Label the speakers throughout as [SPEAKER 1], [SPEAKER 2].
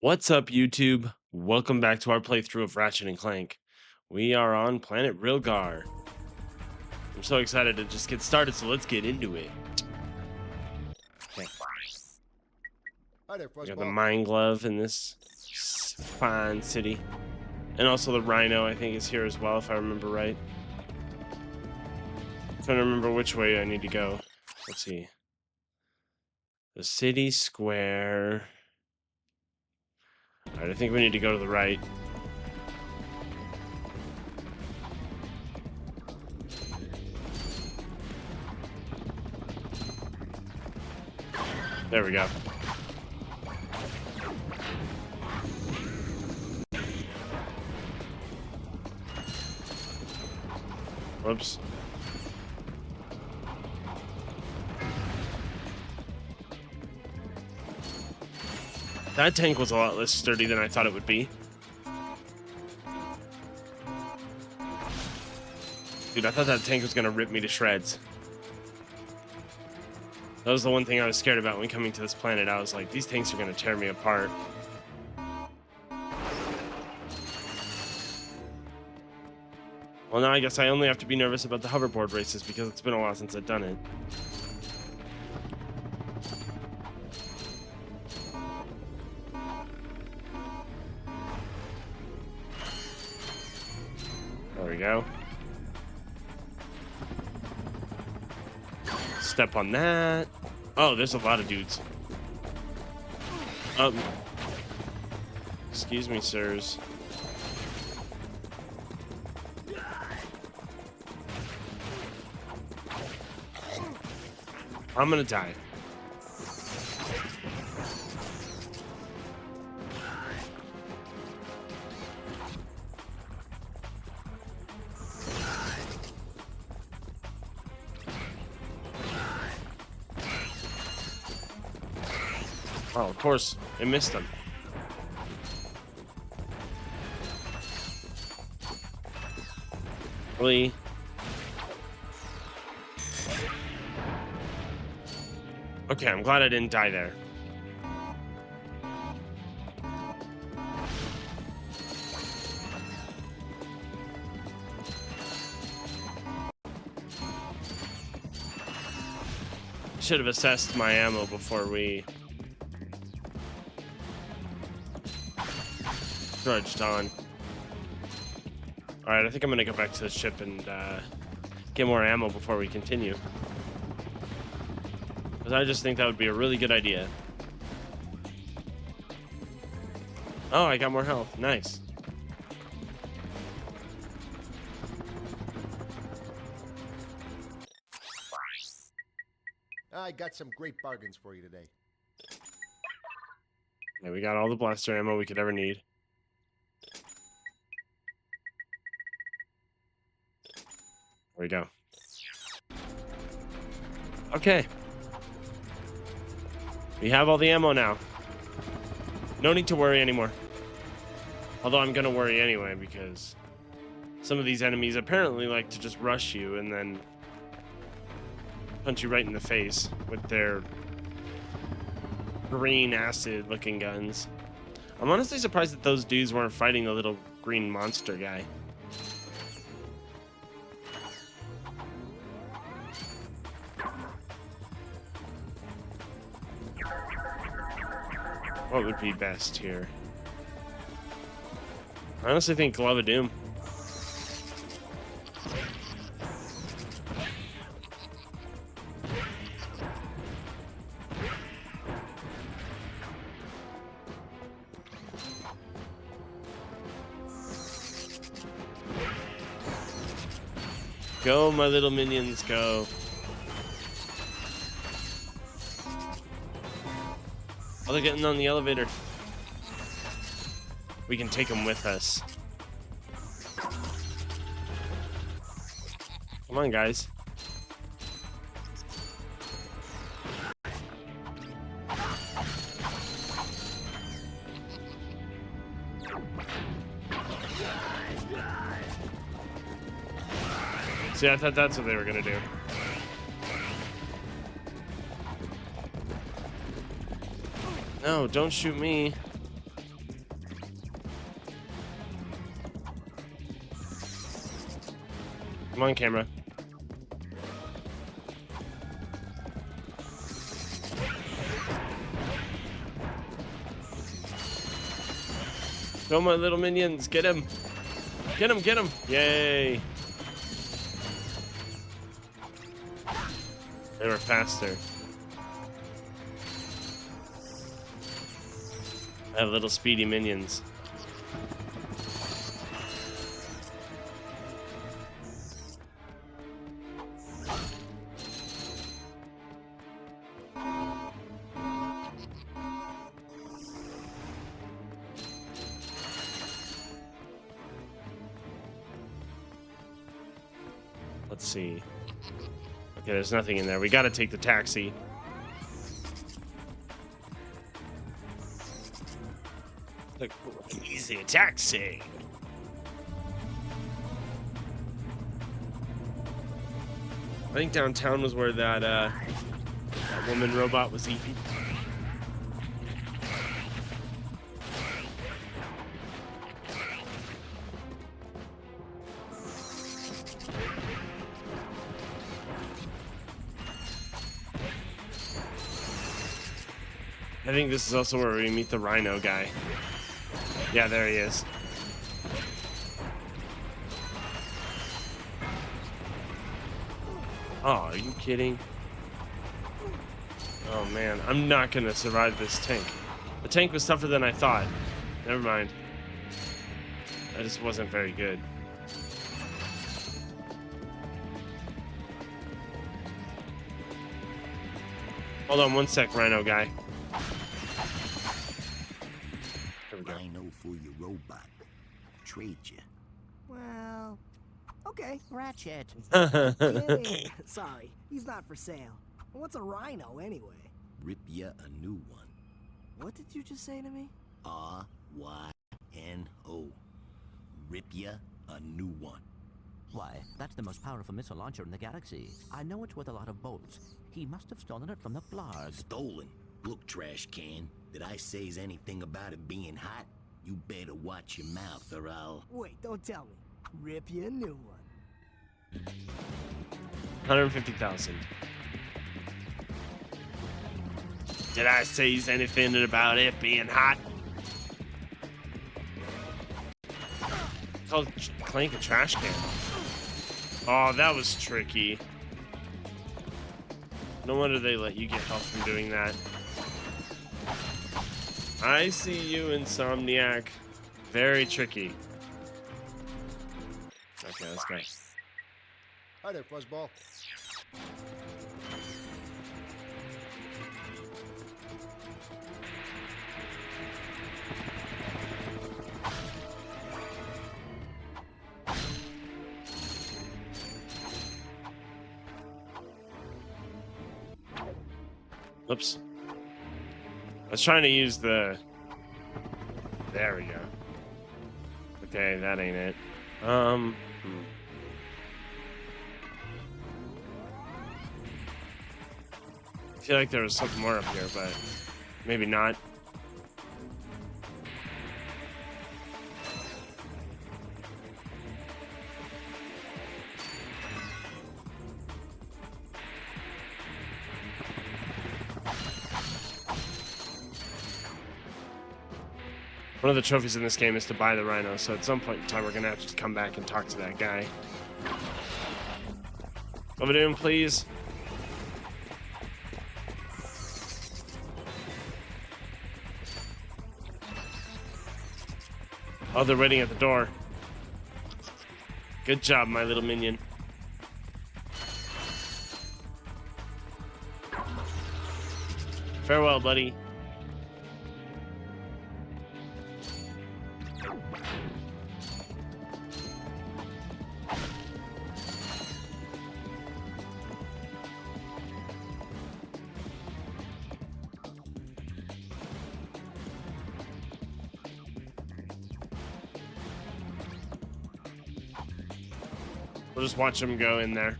[SPEAKER 1] What's up, YouTube? Welcome back to our playthrough of Ratchet and Clank. We are on planet Rilgar. I'm so excited to just get started, so let's get into it. Okay,
[SPEAKER 2] Hi there,
[SPEAKER 1] we got the
[SPEAKER 2] Fuzzball.
[SPEAKER 1] mine glove in this fine city. And also the rhino, I think, is here as well, if I remember right. Trying to remember which way I need to go. Let's see. The city square. Alright, I think we need to go to the right. There we go. Whoops. That tank was a lot less sturdy than I thought it would be. Dude, I thought that tank was gonna rip me to shreds. That was the one thing I was scared about when coming to this planet. I was like, these tanks are gonna tear me apart. Well, now I guess I only have to be nervous about the hoverboard races because it's been a while since I've done it. There we go. Step on that. Oh, there's a lot of dudes. Excuse me, sirs. I'm gonna die. Oh, of course, I missed them. Really? Okay, I'm glad I didn't die there. Should have assessed my ammo before we trudged on. Alright, I think I'm gonna go back to the ship and get more ammo before we continue. Because I just think that would be a really good idea. Oh, I got more health. Nice.
[SPEAKER 2] I got some great bargains for you today.
[SPEAKER 1] Yeah, we got all the blaster ammo we could ever need. There we go. Okay. We have all the ammo now. No need to worry anymore. Although I'm gonna worry anyway because some of these enemies apparently like to just rush you and then punch you right in the face with their green acid looking guns. I'm honestly surprised that those dudes weren't fighting the little green monster guy. What would be best here? I honestly think Glove of Doom. Go, my little minions, go. Oh, they're getting on the elevator. We can take them with us. Come on, guys. See, I thought that's what they were gonna do. No, don't shoot me. Come on, camera. Go, my little minions. Get him. Get him, get him. Yay. They were faster. I have little speedy minions. Let's see. Okay, there's nothing in there. We gotta take the taxi. Like, easy taxi. I think downtown was where that woman robot was eating. I think this is also where we meet the rhino guy. Yeah, there he is. Oh, are you kidding? Oh man, I'm not gonna survive this tank. The tank was tougher than I thought. Never mind. That just wasn't very good. Hold on one sec, rhino guy.
[SPEAKER 3] Rhino for your robot. Trade you.
[SPEAKER 4] Well, okay.
[SPEAKER 5] Ratchet.
[SPEAKER 4] Kidding. Sorry, he's not for sale. What's a rhino anyway?
[SPEAKER 3] Rip ya a new one.
[SPEAKER 4] What did you just say to me?
[SPEAKER 3] R-Y-N-O. Rip ya a new one.
[SPEAKER 5] Why, that's the most powerful missile launcher in the galaxy. I know it's worth a lot of bolts. He must have stolen it from the Blarg.
[SPEAKER 3] Stolen. Look, trash can. Did I say anything about it being hot? You better watch your mouth or I'll...
[SPEAKER 4] Wait, don't tell me. Rip you a new one.
[SPEAKER 1] 150,000. Did I say anything about it being hot? Called Clank a trash can. Oh, that was tricky. No wonder they let you get help from doing that. I see you, Insomniac. Very tricky. Okay, let's go.
[SPEAKER 2] Hi there, Fuzzball.
[SPEAKER 1] Oops. I was trying to use the... There we go. Okay, that ain't it. I feel like there was something more up here, but maybe not. One of the trophies in this game is to buy the rhino, so at some point in time we're gonna have to come back and talk to that guy. Over to him, please. Oh, they're waiting at the door. Good job, my little minion. Farewell, buddy. We'll just watch them go in there.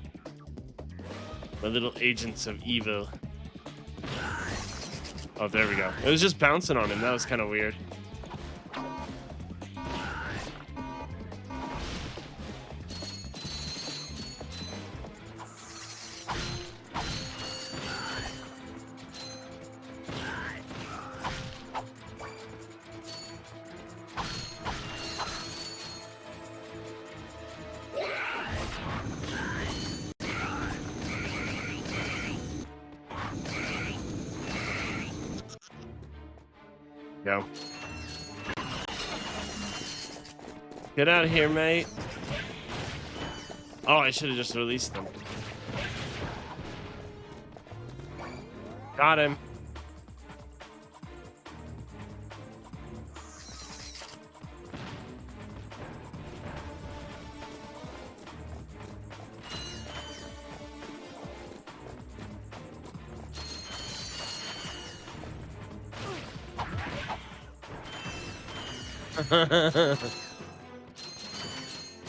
[SPEAKER 1] The little agents of evil. Oh, there we go. It was just bouncing on him. That was kind of weird. Go. Get out of here, mate. Oh, I should have just released them. Got him.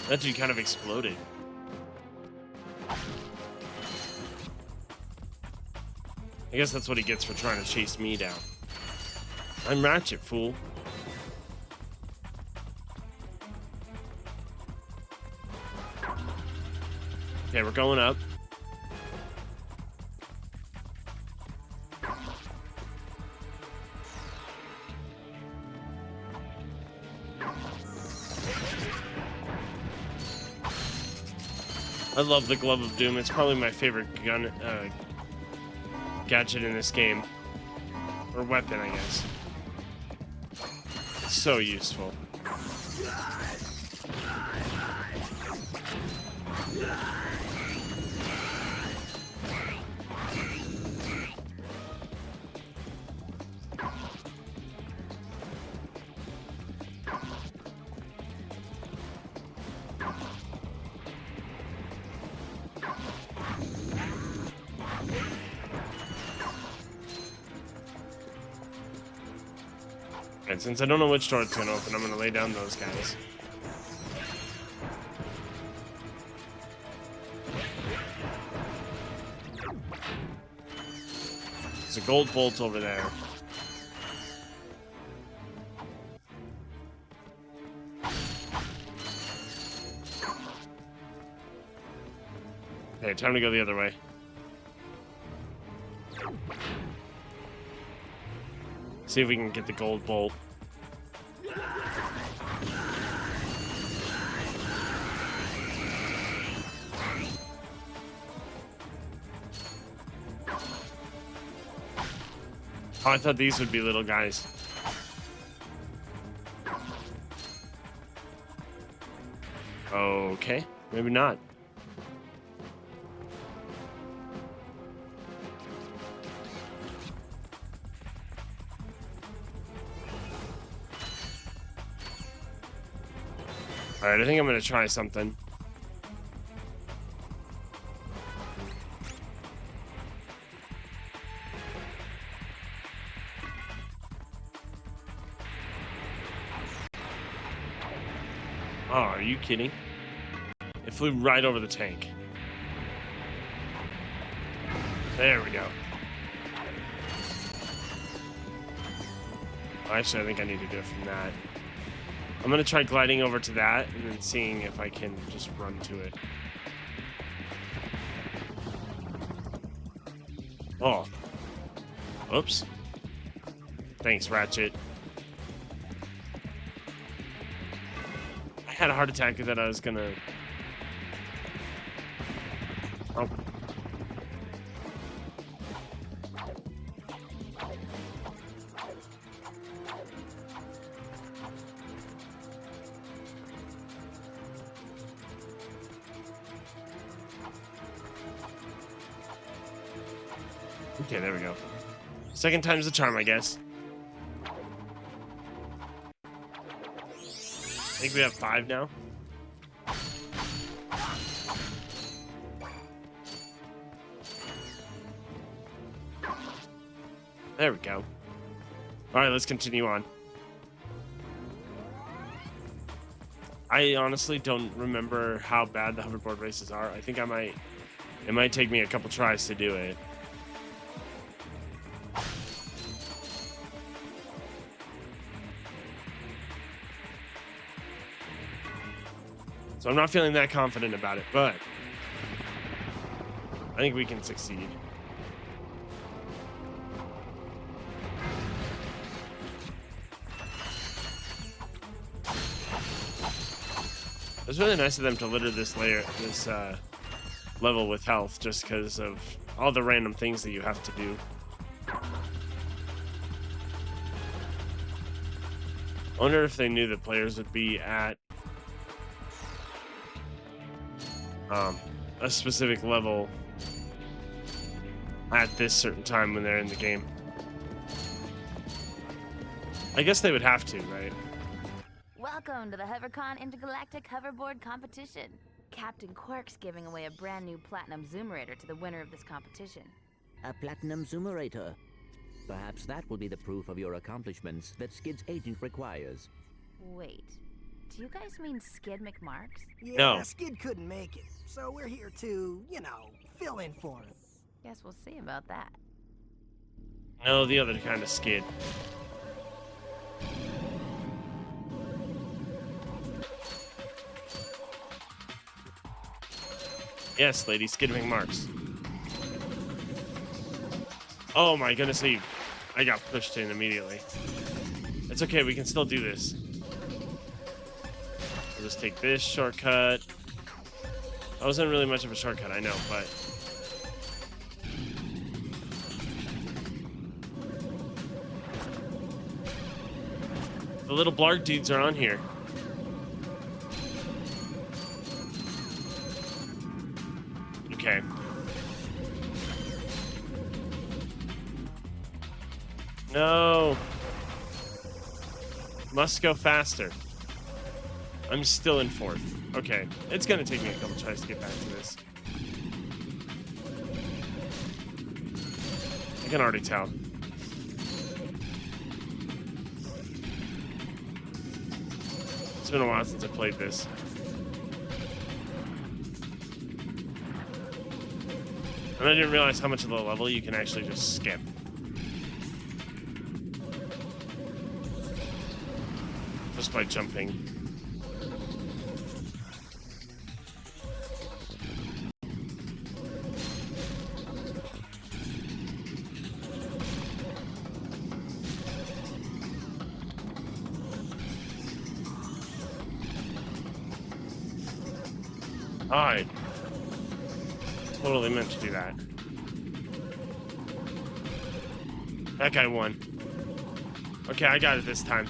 [SPEAKER 1] That dude kind of exploded. I guess that's what he gets for trying to chase me down. I'm Ratchet, fool. Okay, we're going up. I love the Glove of Doom. It's probably my favorite gun gadget in this game. Or weapon, I guess. It's so useful. And since I don't know which door it's going to open, I'm going to lay down those guys. There's a gold bolt over there. Okay, time to go the other way. See if we can get the gold bolt. Oh, I thought these would be little guys. Okay, maybe not. Alright, I think I'm gonna try something. Oh, are you kidding? It flew right over the tank. There we go. Actually, I think I need to do it from that. I'm gonna try gliding over to that and then seeing if I can just run to it. Oh. Oops. Thanks, Ratchet. I had a heart attack that I was gonna... Oh. Okay, there we go. Second time's the charm, I guess. I think we have 5 now. There we go. Alright, let's continue on. I honestly don't remember how bad the hoverboard races are. I think it might take me a couple tries to do it. So I'm not feeling that confident about it, but I think we can succeed. It was really nice of them to litter this level with health, just because of all the random things that you have to do. I wonder if they knew that players would be at a specific level at this certain time when they're in the game. I guess they would have to, right?
[SPEAKER 6] Welcome to the HOVERCon Intergalactic Hoverboard Competition. Captain Quark's giving away a brand new Platinum Zoomerator to the winner of this competition.
[SPEAKER 5] A platinum zoomerator. Perhaps that will be the proof of your accomplishments that Skid's agent requires.
[SPEAKER 6] Wait, do you guys mean Skid McMarks?
[SPEAKER 4] Yeah,
[SPEAKER 1] No.
[SPEAKER 4] Skid couldn't make it, so we're here to, fill in for him.
[SPEAKER 6] Guess we'll see about that.
[SPEAKER 1] No, the other kind of Skid. Yes, lady, Skid McMarks. Oh my goodness, I got pushed in immediately. It's okay, we can still do this. I'll just take this shortcut. That wasn't really much of a shortcut, I know, but... the little blarg dudes are on here. Okay. No. Must go faster. I'm still in fourth. Okay. It's gonna take me a couple tries to get back to this. I can already tell. It's been a while since I played this. And I didn't realize how much of the level you can actually just skip. Just by jumping. I totally meant to do that. That guy won. Okay, I got it this time.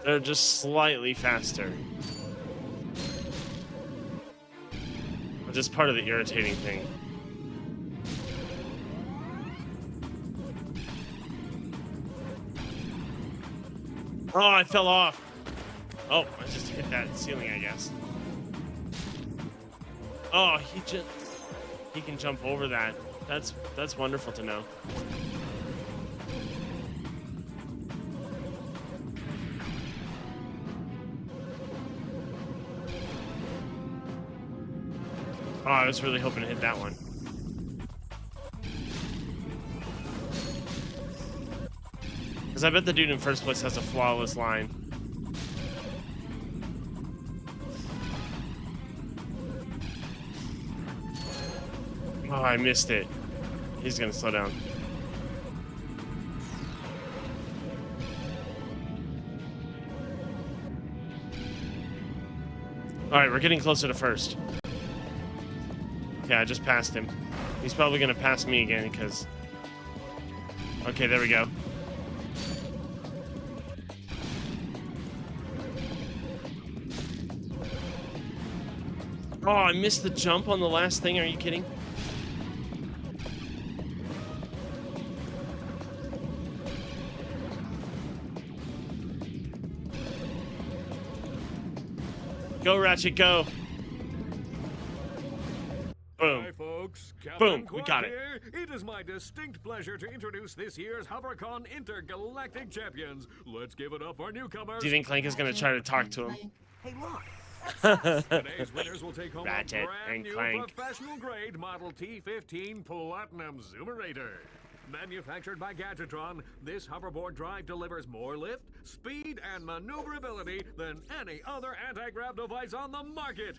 [SPEAKER 1] They're just slightly faster. Which is part of the irritating thing. Oh, I fell off. Oh, I just hit that ceiling, I guess. Oh, he can jump over that. That's wonderful to know. Oh, I was really hoping to hit that one. Because I bet the dude in first place has a flawless line. Oh, I missed it. He's gonna slow down. Alright, we're getting closer to first. Yeah, I just passed him. He's probably gonna pass me again because... okay, there we go. Oh, I missed the jump on the last thing. Are you kidding? Go, Ratchet, go. Boom.
[SPEAKER 7] Hi, folks.
[SPEAKER 1] Boom,
[SPEAKER 7] Captain
[SPEAKER 1] we got it.
[SPEAKER 7] Here. It is my distinct pleasure to introduce this year's HOVERCon Intergalactic Champions. Let's give it up for newcomers.
[SPEAKER 1] Do you think Clank is going to try to talk to him?
[SPEAKER 4] Hey, look.
[SPEAKER 7] Today's winners will take home
[SPEAKER 1] Ratchet
[SPEAKER 7] a brand
[SPEAKER 1] and
[SPEAKER 7] new
[SPEAKER 1] Clank.
[SPEAKER 7] professional grade Model T15 Platinum Zoomerator. Manufactured by Gadgetron, this hoverboard drive delivers more lift, speed, and maneuverability than any other anti-grav device on the market.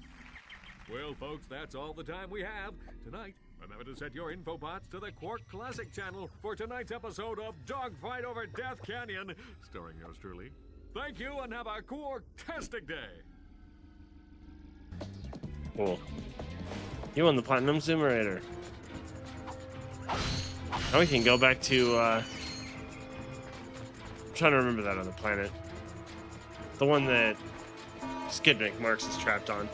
[SPEAKER 7] Well, folks, that's all the time we have. Tonight, remember to set your infobots to the Quark Classic channel for tonight's episode of Dogfight Over Death Canyon, starring yours truly. Thank you and have a Quark-tastic day.
[SPEAKER 1] Cool. You won the Platinum Zoomerator. Now we can go back to, I'm trying to remember that other planet. The one that Skidnick Marks is trapped on.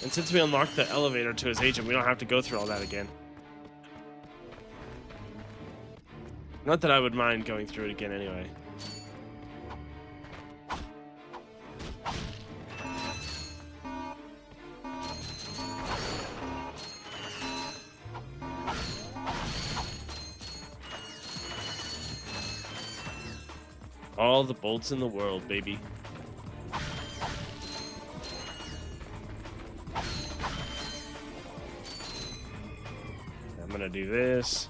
[SPEAKER 1] And since we unlocked the elevator to his agent, we don't have to go through all that again. Not that I would mind going through it again anyway. All the bolts in the world, baby. I'm gonna do this.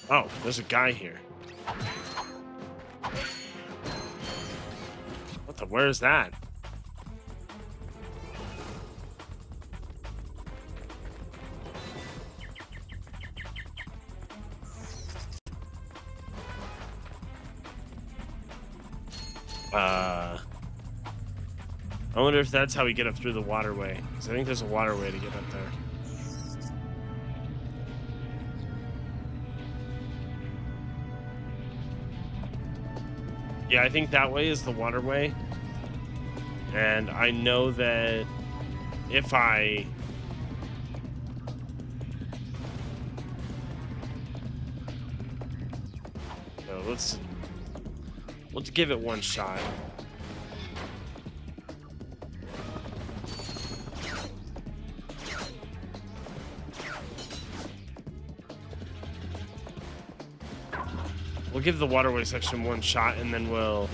[SPEAKER 1] Oh, there's a guy here. What the? Where is that? I wonder if that's how we get up through the waterway. Because I think there's a waterway to get up there. Yeah, I think that way is the waterway. And I know that if I... So let's give it one shot. We'll give the waterway section one shot, and then we'll...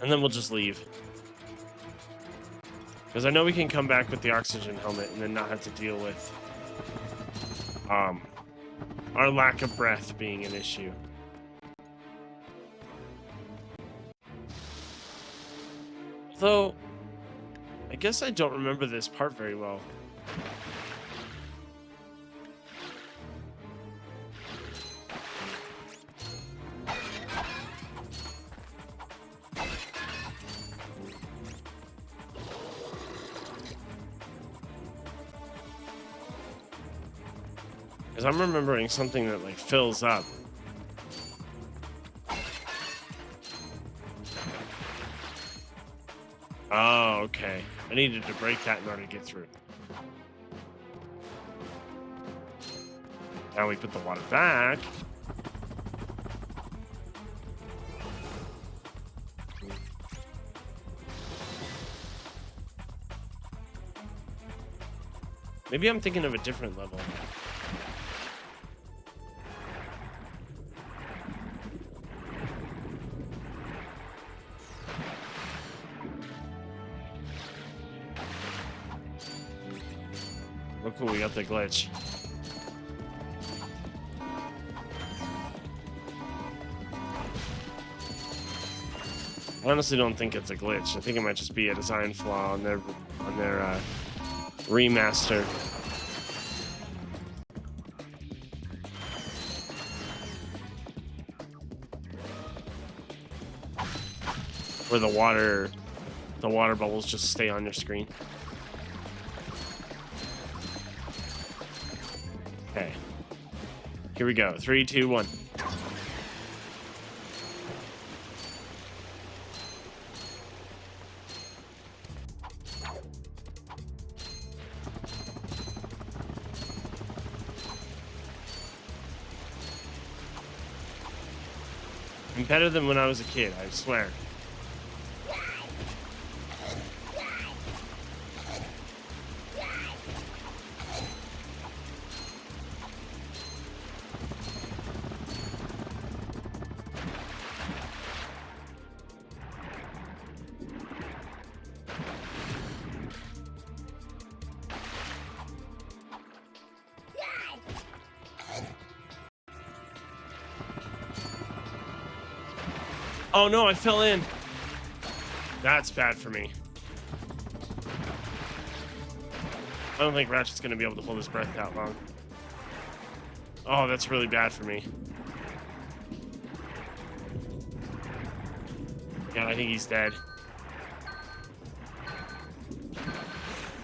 [SPEAKER 1] and then we'll just leave. Because I know we can come back with the oxygen helmet and then not have to deal with our lack of breath being an issue. Though, I guess I don't remember this part very well. Because I'm remembering something that, like, fills up. Oh, okay. I needed to break that in order to get through. Now we put the water back. Maybe I'm thinking of a different level. Oh, cool, we got the glitch. I honestly don't think it's a glitch. I think it might just be a design flaw on their remaster. Where the water bubbles just stay on your screen. Okay. Here we go. 3, 2, 1. I'm better than when I was a kid, I swear. Oh no, I fell in. That's bad for me. I don't think Ratchet's gonna be able to hold his breath that long. Oh, that's really bad for me. Yeah, I think he's dead.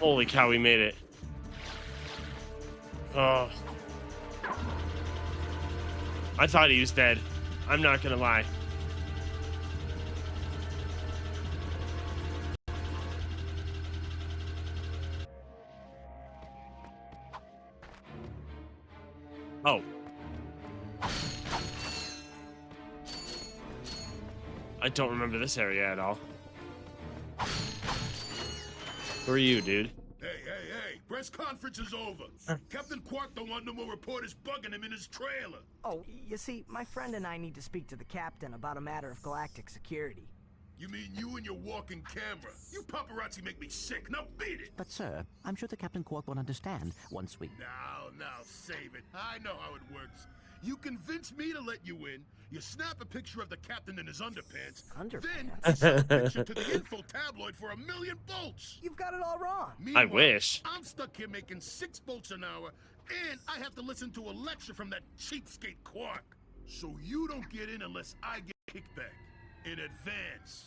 [SPEAKER 1] Holy cow, we made it. Oh. I thought he was dead. I'm not gonna lie. Oh. I don't remember this area at all. Who are you, dude?
[SPEAKER 8] Hey, press conference is over. Captain Quark don't want no more reporters bugging him in his trailer.
[SPEAKER 4] Oh, you see, my friend and I need to speak to the captain about a matter of galactic security.
[SPEAKER 8] You mean you and your walking camera? You paparazzi make me sick. Now beat it.
[SPEAKER 5] But, sir, I'm sure the Captain Quark will understand once we...
[SPEAKER 8] Now, save it. I know how it works. You convince me to let you in, you snap a picture of the captain in his underpants, then you sell a picture to the info tabloid for $1 million bolts.
[SPEAKER 4] You've got it all wrong.
[SPEAKER 1] I wish.
[SPEAKER 8] I'm stuck here making 6 bolts an hour, and I have to listen to a lecture from that cheapskate Quark. So you don't get in unless I get kickback. In advance.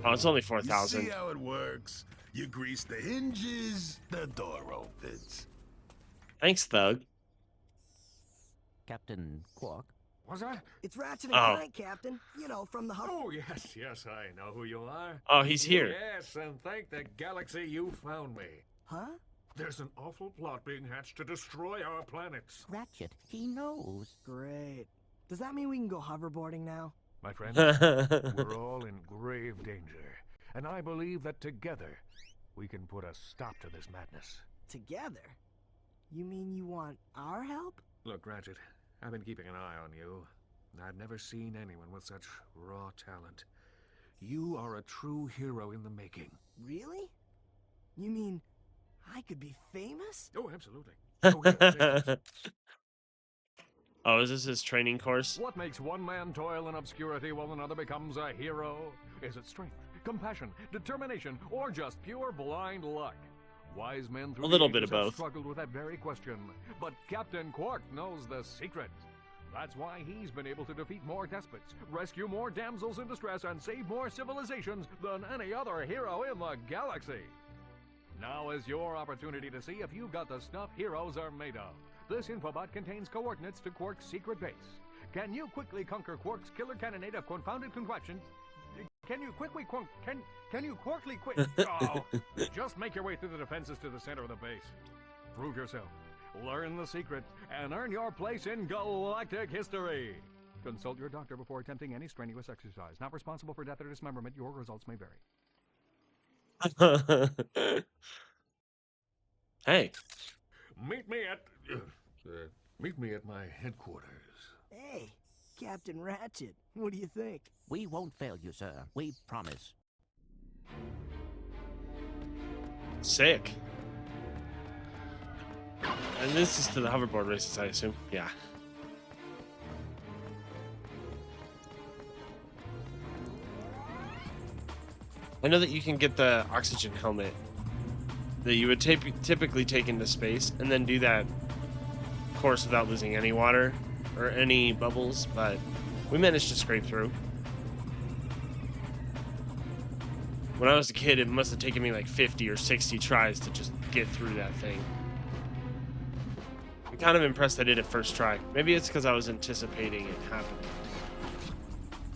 [SPEAKER 1] Oh, it's only
[SPEAKER 8] You
[SPEAKER 1] 4,000.
[SPEAKER 8] see how it works? You grease the hinges, the door opens.
[SPEAKER 1] Thanks, Thug.
[SPEAKER 5] Captain Quark?
[SPEAKER 7] What's that?
[SPEAKER 4] It's Ratchet and
[SPEAKER 1] Oh.
[SPEAKER 4] Clank, Captain. You know, from the hub.
[SPEAKER 7] Oh, yes, I know who you are.
[SPEAKER 1] Oh, he's here.
[SPEAKER 7] Yes, and thank the galaxy you found me.
[SPEAKER 4] Huh?
[SPEAKER 7] There's an awful plot being hatched to destroy our planets.
[SPEAKER 5] Ratchet, he knows.
[SPEAKER 4] Great. Does that mean we can go hoverboarding now?
[SPEAKER 7] My friend, we're all in grave danger, and I believe that together we can put a stop to this madness.
[SPEAKER 4] Together? You mean you want our help?
[SPEAKER 7] Look, Ratchet, I've been keeping an eye on you. I've never seen anyone with such raw talent. You are a true hero in the making.
[SPEAKER 4] Really? You mean I could be famous?
[SPEAKER 7] Oh, absolutely. Oh, yeah, take this.
[SPEAKER 1] Oh, is this his training course?
[SPEAKER 7] What makes one man toil in obscurity while another becomes a hero? Is it strength, compassion, determination, or just pure blind luck? Wise men through
[SPEAKER 1] A little
[SPEAKER 7] the
[SPEAKER 1] bit of
[SPEAKER 7] ages have
[SPEAKER 1] both.
[SPEAKER 7] struggled with that very question, but Captain Quark knows the secret. That's why he's been able to defeat more despots, rescue more damsels in distress, and save more civilizations than any other hero in the galaxy. Now is your opportunity to see if you've got the stuff heroes are made of. This infobot contains coordinates to Quark's secret base. Can you quickly conquer Quark's killer cannonade of confounded contraptions? Can you quickly Can you Quarkly quick? Oh, just make your way through the defenses to the center of the base. Prove yourself, learn the secret, and earn your place in galactic history. Consult your doctor before attempting any strenuous exercise. Not responsible for death or dismemberment. Your results may vary.
[SPEAKER 1] Hey.
[SPEAKER 7] Meet me at my headquarters.
[SPEAKER 4] Hey, Captain Ratchet, what do you think?
[SPEAKER 5] We won't fail you, sir. We promise.
[SPEAKER 1] Sick. And this is to the hoverboard races, I assume. Yeah. I know that you can get the oxygen helmet that you would typically take into space and then do that course without losing any water or any bubbles, but we managed to scrape through. When I was a kid, it must have taken me like 50 or 60 tries to just get through that thing. I'm kind of impressed I did it first try. Maybe it's because I was anticipating it happening.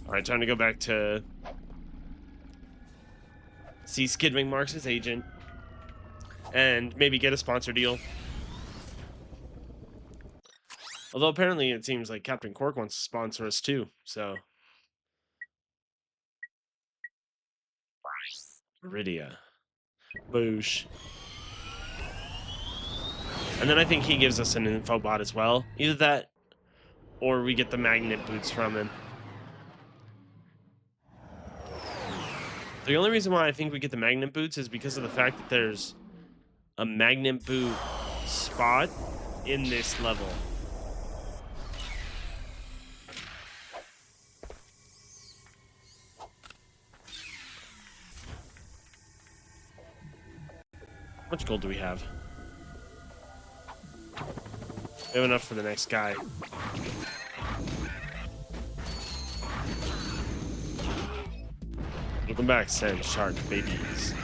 [SPEAKER 1] Alright, time to go back to see Skidwing Marks' agent and maybe get a sponsor deal. Although apparently it seems like Captain Quark wants to sponsor us too, so. Iridia. Boosh. And then I think he gives us an infobot as well. Either that, or we get the magnet boots from him. The only reason why I think we get the magnet boots is because of the fact that there's a magnet boot spot in this level. How much gold do we have? We have enough for the next guy. Welcome back, sand shark babies.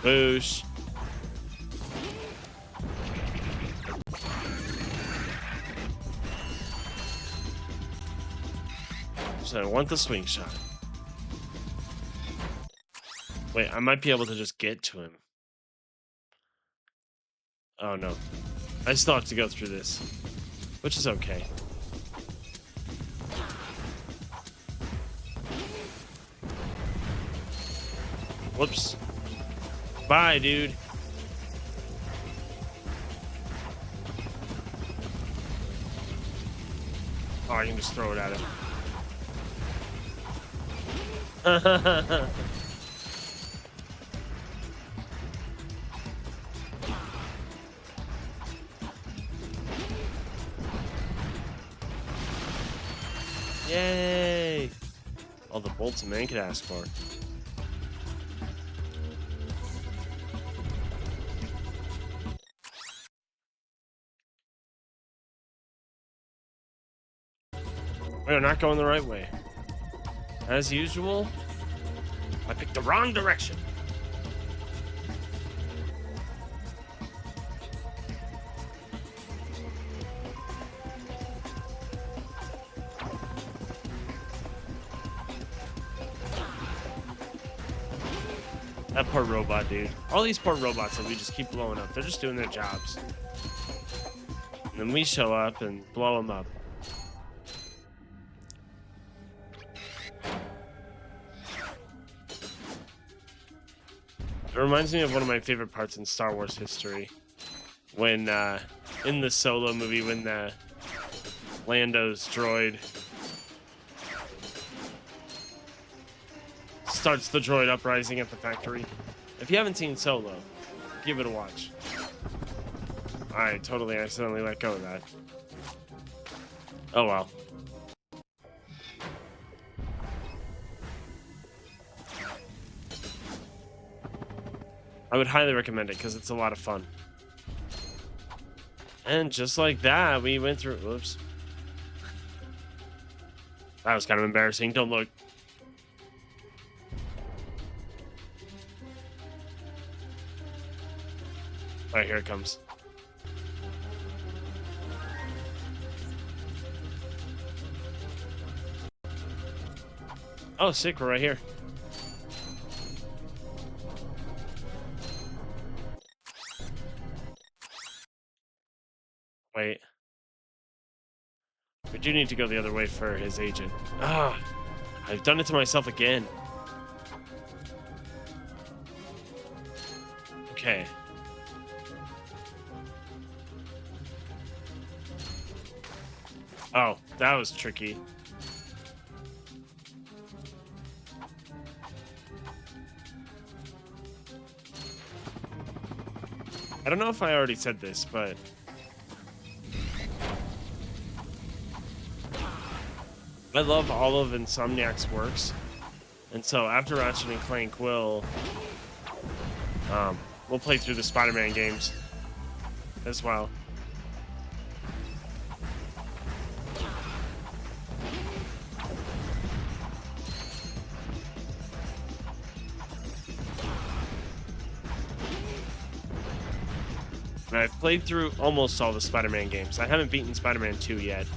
[SPEAKER 1] Boosh. So I want the swing shot. Wait, I might be able to just get to him. Oh no. I still have to go through this, which is okay. Whoops. Bye, dude. Oh, I can just throw it at him. Yay! All the bolts a man could ask for. We are not going the right way. As usual, I picked the wrong direction. That poor robot, dude. All these poor robots that we just keep blowing up. They're just doing their jobs. And then we show up and blow them up. It reminds me of one of my favorite parts in Star Wars history. When, in the Solo movie, when Lando's droid starts the droid uprising at the factory. If you haven't seen Solo, give it a watch. I totally accidentally let go of that. Oh well. I would highly recommend it because it's a lot of fun. And just like that, we went through... Whoops. That was kind of embarrassing. Don't look. Alright, here it comes. Oh, sick. We're right here. Wait. We do need to go the other way for his agent. Ah! I've done it to myself again. Okay. Oh, that was tricky. I don't know if I already said this, but I love all of Insomniac's works, and so after Ratchet and Clank, we'll play through the Spider-Man games as well. And I've played through almost all the Spider-Man games. I haven't beaten Spider-Man 2 yet.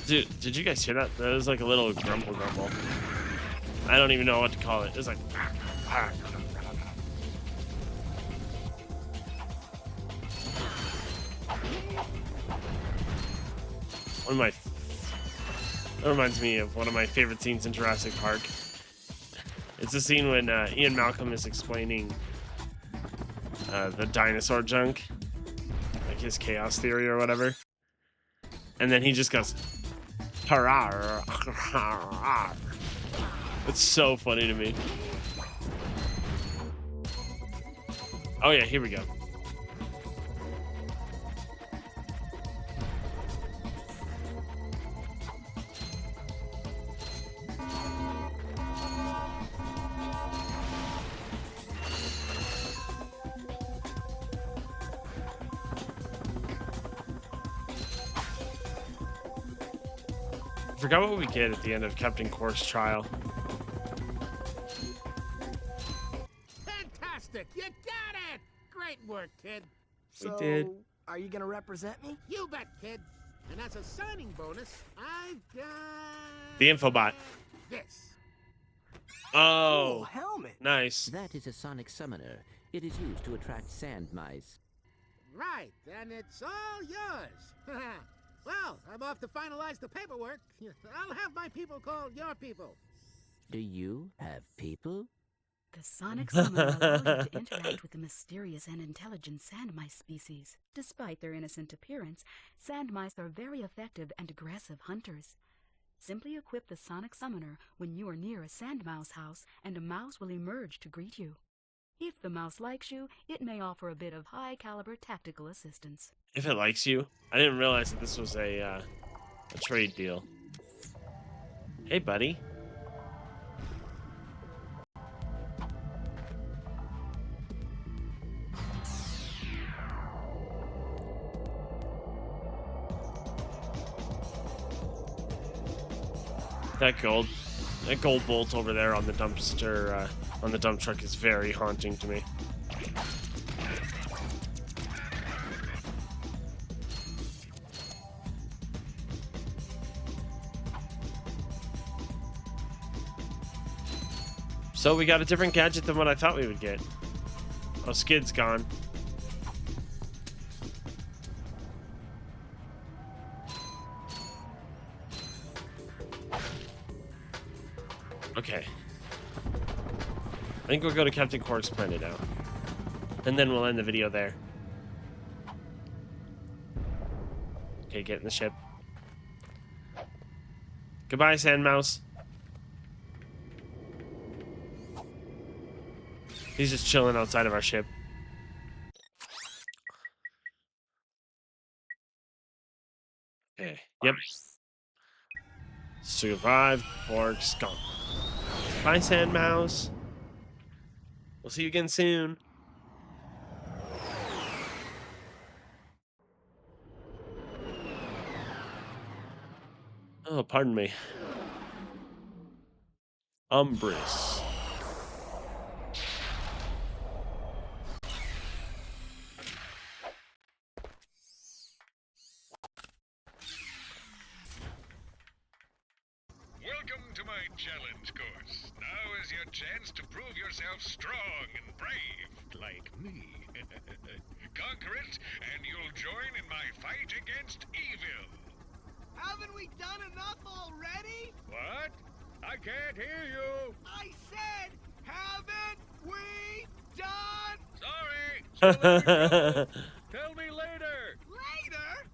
[SPEAKER 1] Dude, did you guys hear that? That was like a little grumble. I don't even know what to call it. It was like... That reminds me of one of my favorite scenes in Jurassic Park. It's the scene when Ian Malcolm is explaining the dinosaur junk, like his chaos theory or whatever. And then he just goes, "Hurrah!" It's so funny to me. Oh yeah, here we go. I forgot what we get at the end of Captain Quark's trial.
[SPEAKER 9] Fantastic! You got it! Great work, kid.
[SPEAKER 1] We
[SPEAKER 4] So,
[SPEAKER 1] did.
[SPEAKER 4] are you gonna represent me?
[SPEAKER 9] You bet, kid. And as a signing bonus, I've got...
[SPEAKER 1] The infobot.
[SPEAKER 9] this.
[SPEAKER 1] Oh,
[SPEAKER 4] Helmet.
[SPEAKER 1] nice.
[SPEAKER 5] That is a sonic summoner. It is used to attract sand mice.
[SPEAKER 9] Right, and it's all yours. Well, I'm off to finalize the paperwork. I'll have my people call your people.
[SPEAKER 5] Do you have people?
[SPEAKER 10] The sonic summoner allows you to interact with the mysterious and intelligent sand mice species. Despite their innocent appearance, sand mice are very effective and aggressive hunters. Simply equip the sonic summoner when you are near a sand mouse house, and a mouse will emerge to greet you. If the mouse likes you, it may offer a bit of high-caliber tactical assistance.
[SPEAKER 1] If it likes you, I didn't realize that this was a trade deal. Hey, buddy. That gold bolt over there on the dumpster, on the dump truck is very haunting to me. So we got a different gadget than what I thought we would get. Oh, Skid's gone. Okay. I think we'll go to Captain Quark's planet now. And then we'll end the video there. Okay, get in the ship. Goodbye, Sand Mouse. He's just chilling outside of our ship. Okay, yep. Survive, Quark's gone. Bye, Sand Mouse. We'll see you again soon. Oh, pardon me. Umbrus.
[SPEAKER 7] Welcome to my challenge course. Now is your chance to prove yourself strong and brave, like me. Conquer it, and you'll join in my fight against evil.
[SPEAKER 4] Haven't we done enough already?
[SPEAKER 7] What? I can't hear you.
[SPEAKER 4] I said, haven't we done?
[SPEAKER 7] Sorry. Still having trouble. Tell me later.
[SPEAKER 4] Later?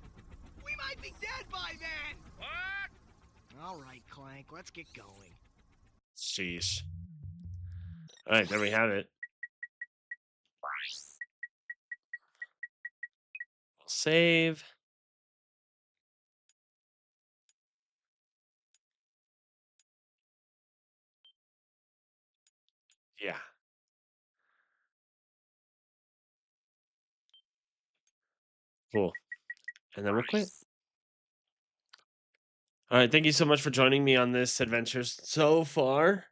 [SPEAKER 4] We might be dead by then.
[SPEAKER 7] What?
[SPEAKER 4] All right, Clank, let's get going.
[SPEAKER 1] Sheesh. Alright, there we have it. We'll save. Yeah. Cool. And then we'll quit. Alright, thank you so much for joining me on this adventure so far.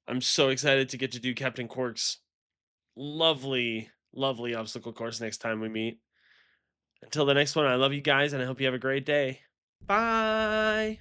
[SPEAKER 1] I'm so excited to get to do Captain Quark's lovely, lovely obstacle course next time we meet. Until the next one, I love you guys, and I hope you have a great day. Bye!